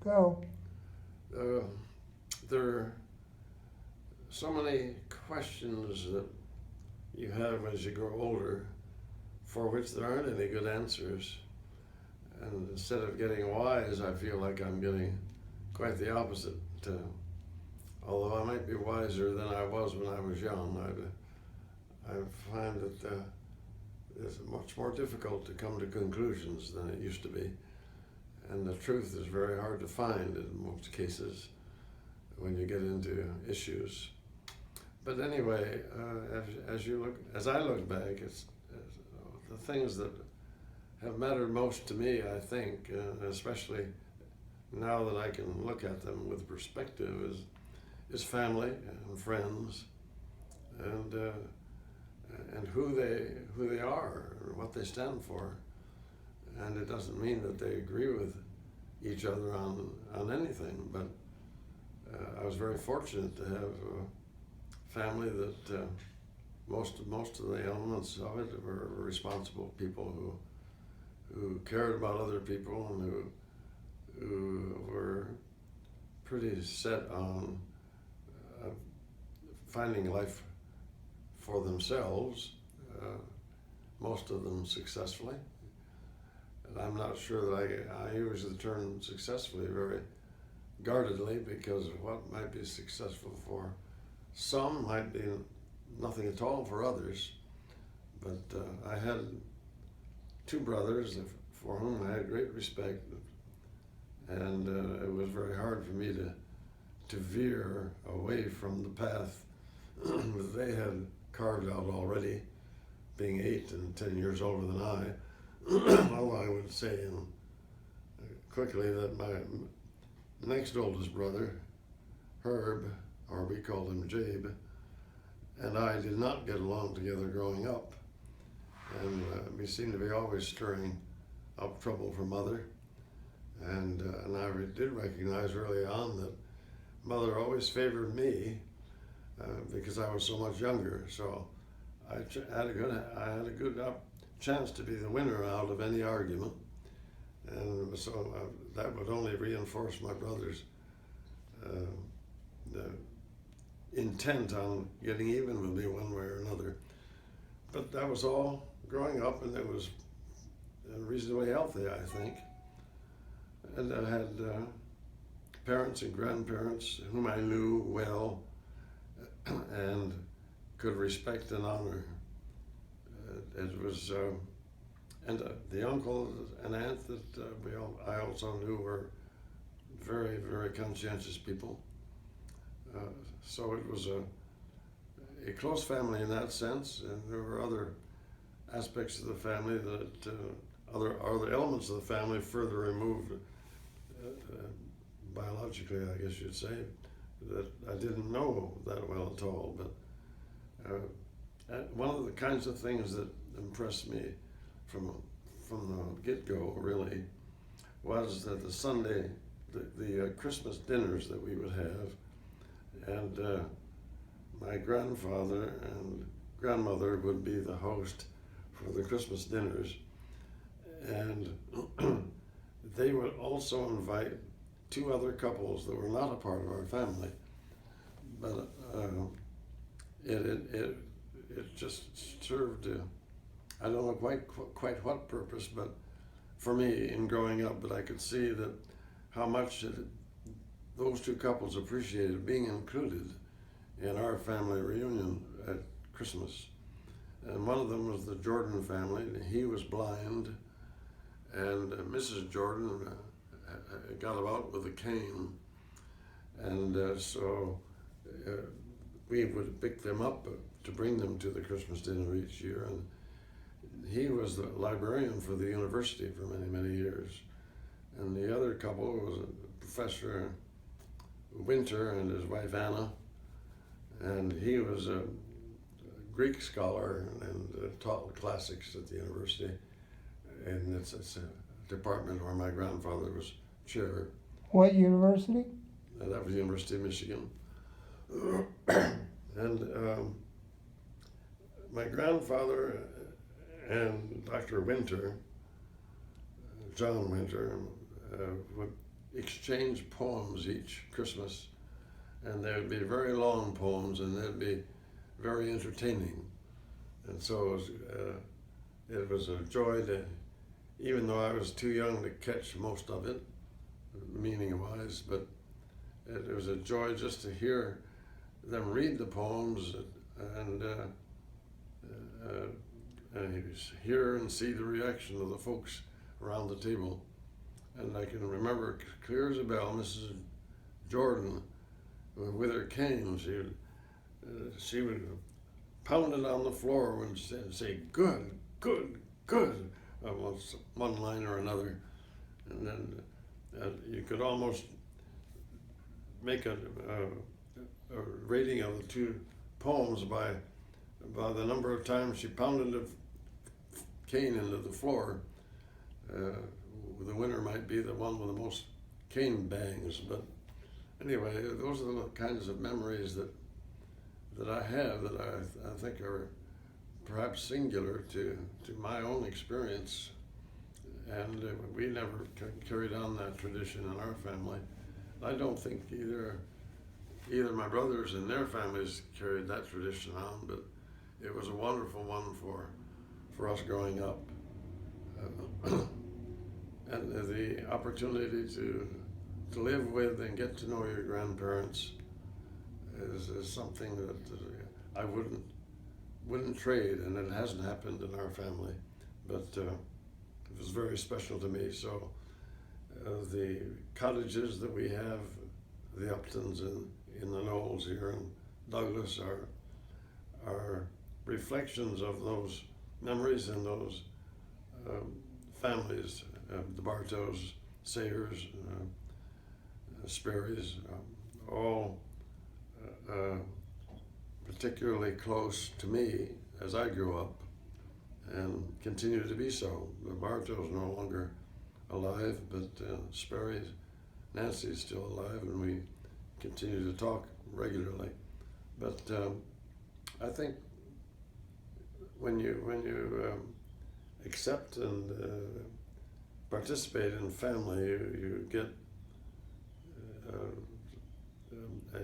Go. Uh, there are so many questions that you have as you grow older for which there aren't any good answers. And instead of getting wise, I feel like I'm getting quite the opposite. Although I might be wiser than I was when I was young, I find that it's much more difficult to come to conclusions than it used to be. And the truth is very hard to find in most cases when you get into issues. But anyway, as I look back, it's the things that have mattered most to me, I think, especially now that I can look at them with perspective, is family and friends, and who they are, or what they stand for. And it doesn't mean that they agree with each other on anything, but I was very fortunate to have a family that most of the elements of it were responsible people who cared about other people and who were pretty set on finding life for themselves, most of them successfully. And I'm not sure that I use the term successfully very guardedly, because what might be successful for some might be nothing at all for others. But I had two brothers for whom I had great respect, and it was very hard for me to veer away from the path that they had carved out already, being 8 and 10 years older than I. Although I would say quickly that my next oldest brother, Herb, or we called him Jabe, and I did not get along together growing up. And we seemed to be always stirring up trouble for Mother. And I did recognize early on that Mother always favored me because I was so much younger. So I had a good chance to be the winner out of any argument. And so that would only reinforce my brother's intent on getting even with me one way or another. But that was all growing up, and it was reasonably healthy, I think. And I had parents and grandparents whom I knew well and could respect and honor. It was, and the uncle and aunt that I also knew were very, very conscientious people. So it was a close family in that sense, and there were other aspects of the family that other elements of the family further removed biologically, I guess you'd say, that I didn't know that well at all. But one of the kinds of things that impressed me from the get-go really was that the Sunday, the Christmas dinners that we would have, and my grandfather and grandmother would be the host for the Christmas dinners, and they would also invite two other couples that were not a part of our family, but it just served I don't know quite what purpose, but for me in growing up, but I could see that how much those two couples appreciated being included in our family reunion at Christmas. And one of them was the Jordan family. He was blind, and Mrs. Jordan got about with a cane, and so we would pick them up to bring them to the Christmas dinner each year. And he was the librarian for the university for many, many years. And the other couple was a professor, Winter, and his wife Anna, and he was a Greek scholar and taught classics at the university, and it's a department where my grandfather was chair. What university? That was the University of Michigan. And my grandfather and Dr. Winter, John Winter, would exchange poems each Christmas, and they'd be very long poems, and they'd be very entertaining. And so it was a joy to, even though I was too young to catch most of it, meaning-wise, but it was a joy just to hear them read the poems and hear and see the reaction of the folks around the table. And I can remember clear as a bell, Mrs. Jordan, with her cane, she would pound it on the floor and say, "Good, good, good," one line or another. And then you could almost make a rating of the two poems by the number of times she pounded the cane into the floor. The winner might be the one with the most cane bangs, but anyway, those are the kinds of memories that I have that I think are perhaps singular to my own experience, and we never carried on that tradition in our family. I don't think either my brothers and their families carried that tradition on, but it was a wonderful one for us growing up. And the opportunity to live with and get to know your grandparents is something that I wouldn't trade, and it hasn't happened in our family, but it was very special to me. So the cottages that we have, the Uptons in the Knolls here in Douglas, are reflections of those memories and those families, the Bartows, Sayers, Sperrys, all particularly close to me as I grew up and continue to be so. The Bartows no longer alive, but Sperry's, Nancy's still alive, and we continue to talk regularly. But I think when you accept and participate in family, you get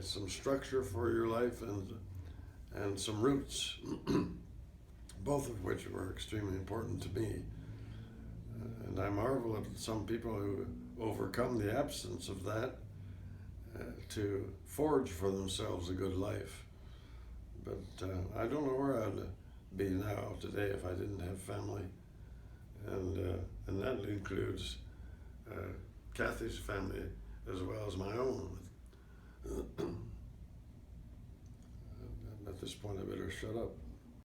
some structure for your life and some roots, both of which were extremely important to me. And I marvel at some people who overcome the absence of that to forge for themselves a good life. But I don't know where I'd be now today if I didn't have family, and that includes Kathy's family as well as my own. At this point, I better shut up.